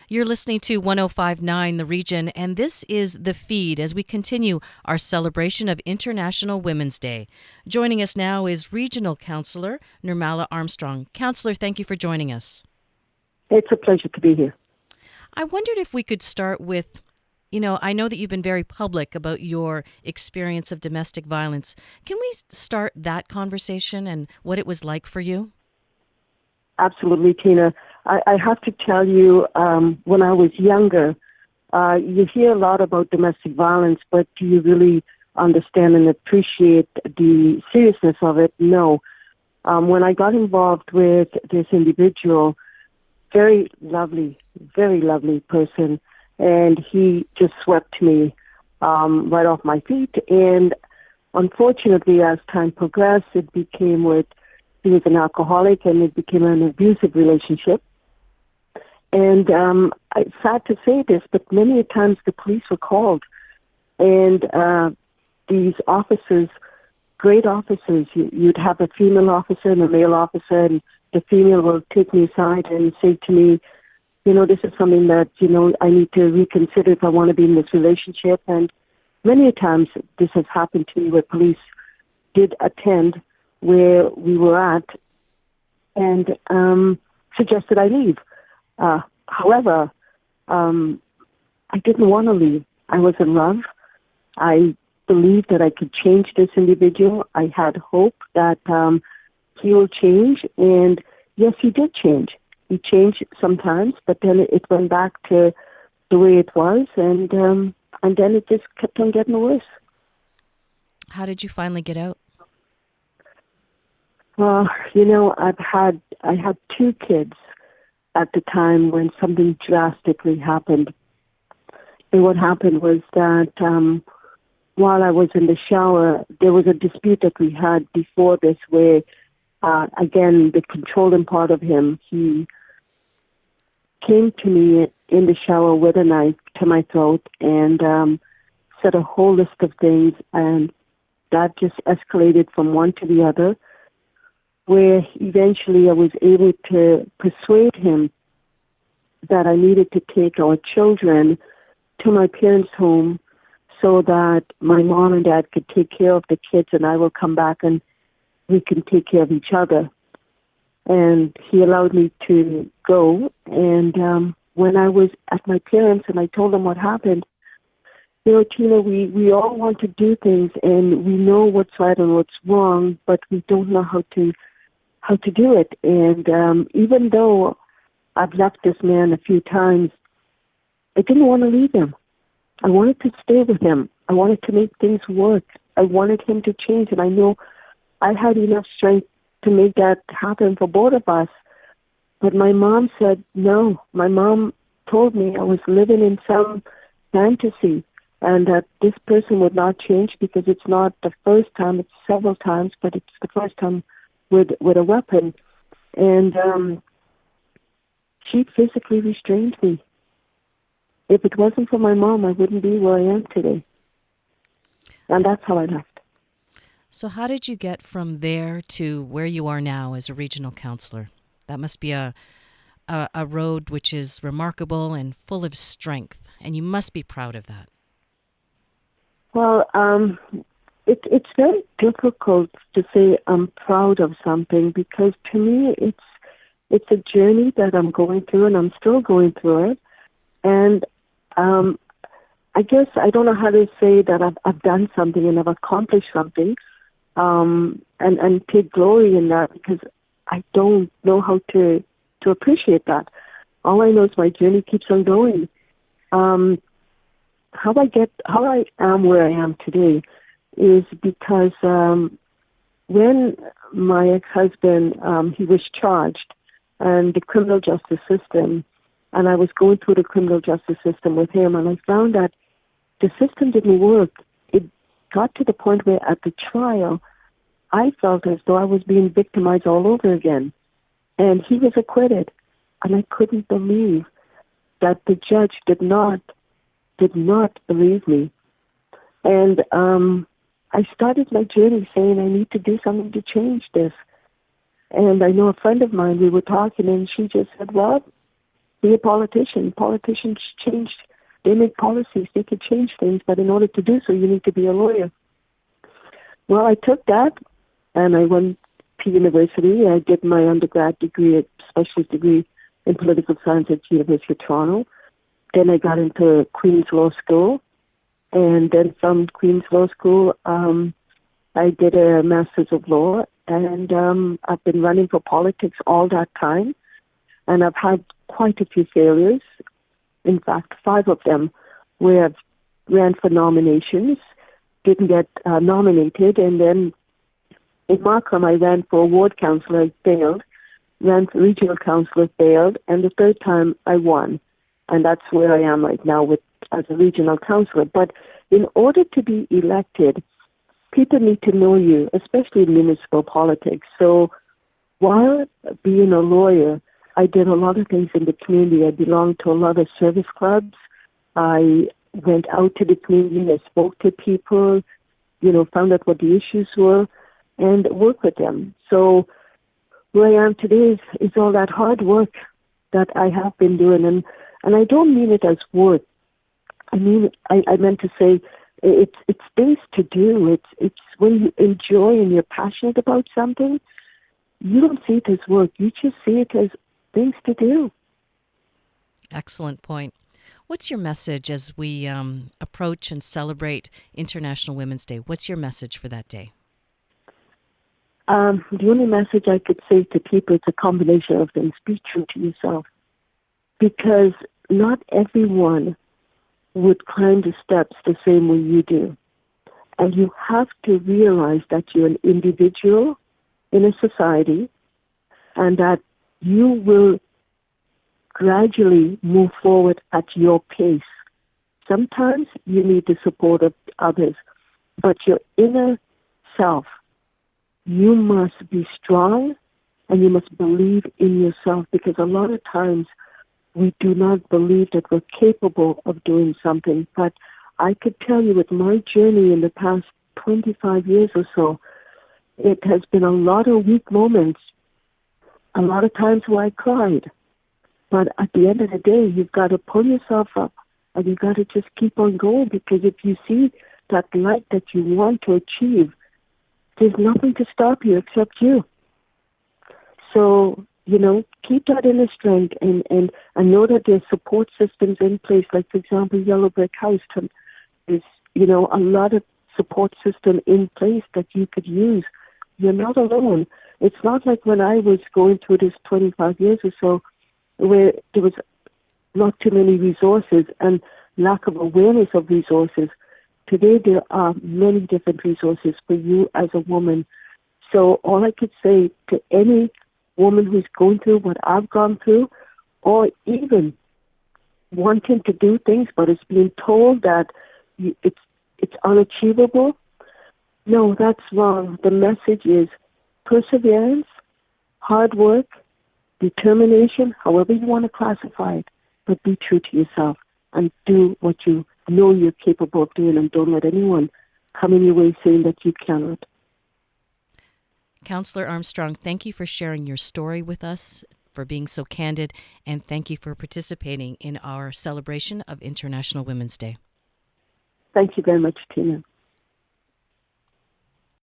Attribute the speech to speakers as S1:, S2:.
S1: You're listening to 1059 The Region, and this is The Feed as we continue our celebration of International Women's Day. Joining us now is Regional Councillor Nirmala Armstrong. Councillor, thank you for joining us.
S2: It's a pleasure to be here.
S1: I wondered if we could start with, I know that you've been very public about your experience of domestic violence. Can we start that conversation and what it was like for you?
S2: Absolutely, Tina. I have to tell you, when I was younger, you hear a lot about domestic violence, but do you really understand and appreciate the seriousness of it? No. When I got involved with this individual, very lovely person, and he just swept me right off my feet. And unfortunately, as time progressed, he was an alcoholic, and it became an abusive relationship. And it's sad to say this, but many times the police were called, and these officers, great officers, you'd have a female officer and a male officer, and the female will take me aside and say to me, this is something that, I need to reconsider if I want to be in this relationship. And many times this has happened to me where police did attend where we were at and suggested I leave. However, I didn't want to leave. I was in love. I believed that I could change this individual. I had hope that he will change. And yes, he did change. He changed sometimes, but then it went back to the way it was. And then it just kept on getting worse.
S1: How did you finally get out?
S2: Well, I had 2 kids at the time when something drastically happened. And what happened was that while I was in the shower, there was a dispute that we had before this where, again, the controlling part of him, he came to me in the shower with a knife to my throat and said a whole list of things, and that just escalated from one to the other, where eventually I was able to persuade him that I needed to take our children to my parents' home so that my mom and dad could take care of the kids and I will come back and we can take care of each other. And he allowed me to go. And when I was at my parents and I told them what happened, Tina, we all want to do things and we know what's right and what's wrong, but we don't know how to do it. And even though I've left this man a few times, I didn't want to leave him. I wanted to stay with him. I wanted to make things work. I wanted him to change, and I know I had enough strength to make that happen for both of us. But my mom said no. My mom told me I was living in some fantasy and that this person would not change because it's not the first time, it's several times, but it's the first time with a weapon. And she physically restrained me. If it wasn't for my mom, I wouldn't be where I am today. And that's how I left.
S1: So how did you get from there to where you are now as a regional councillor? That must be a road which is remarkable and full of strength, and you must be proud of that.
S2: Well, it's very difficult to say I'm proud of something because to me it's a journey that I'm going through and I'm still going through it. And I guess I don't know how to say that I've done something and I've accomplished something and take glory in that because I don't know how to appreciate that. All I know is my journey keeps on going. How I am where I am today is because when my ex-husband, he was charged and the criminal justice system, and I was going through the criminal justice system with him, and I found that the system didn't work. It got to the point where at the trial, I felt as though I was being victimized all over again. And he was acquitted. And I couldn't believe that the judge did not believe me. And I started my journey saying I need to do something to change this. And I know a friend of mine, we were talking, and she just said, well, be a politician. Politicians they make policies, they could change things, but in order to do so, you need to be a lawyer. Well, I took that, and I went to university. I did my undergrad degree, specialist degree in political science at University of Toronto. Then I got into Queen's Law School, and then from Queen's Law School, I did a Master's of Law, and I've been running for politics all that time, and I've had quite a few failures. In fact, 5 of them where I've ran for nominations, didn't get nominated, and then in Markham I ran for ward councillor, failed, ran for regional councillor, failed, and the 3rd time I won. And that's where I am right now as a regional councillor. But in order to be elected, people need to know you, especially in municipal politics. So while being a lawyer, I did a lot of things in the community. I belonged to a lot of service clubs. I went out to the community. I spoke to people, found out what the issues were, and worked with them. So where I am today is all that hard work that I have been doing. And I don't mean it as work. I meant to say it's things to do. It's when you enjoy and you're passionate about something, you don't see it as work. You just see it as things to do.
S1: Excellent point. What's your message as we approach and celebrate International Women's Day? What's your message for that day?
S2: The only message I could say to people, it's a combination of things. Be true to yourself. Because not everyone would climb the steps the same way you do. And you have to realize that you're an individual in a society and that you will gradually move forward at your pace. Sometimes you need the support of others, but your inner self, you must be strong and you must believe in yourself, because a lot of times we do not believe that we're capable of doing something. But I could tell you with my journey in the past 25 years or so, it has been a lot of weak moments, a lot of times where I cried. But at the end of the day, you've got to pull yourself up and you've got to just keep on going, because if you see that light that you want to achieve, there's nothing to stop you except you. So, keep that inner strength and know that there's support systems in place. Like, for example, Yellow Brick House is, a lot of support system in place that you could use. You're not alone. It's not like when I was going through this 25 years or so, where there was not too many resources and lack of awareness of resources. Today, there are many different resources for you as a woman. So all I could say to any woman who's going through what I've gone through, or even wanting to do things but is being told that it's unachievable, no, that's wrong. The message is perseverance, hard work, determination, however you want to classify it, but be true to yourself and do what you know you're capable of doing, and don't let anyone come in your way saying that you cannot.
S1: Councillor Armstrong, thank you for sharing your story with us, for being so candid, and thank you for participating in our celebration of International Women's Day.
S2: Thank you very much, Tina.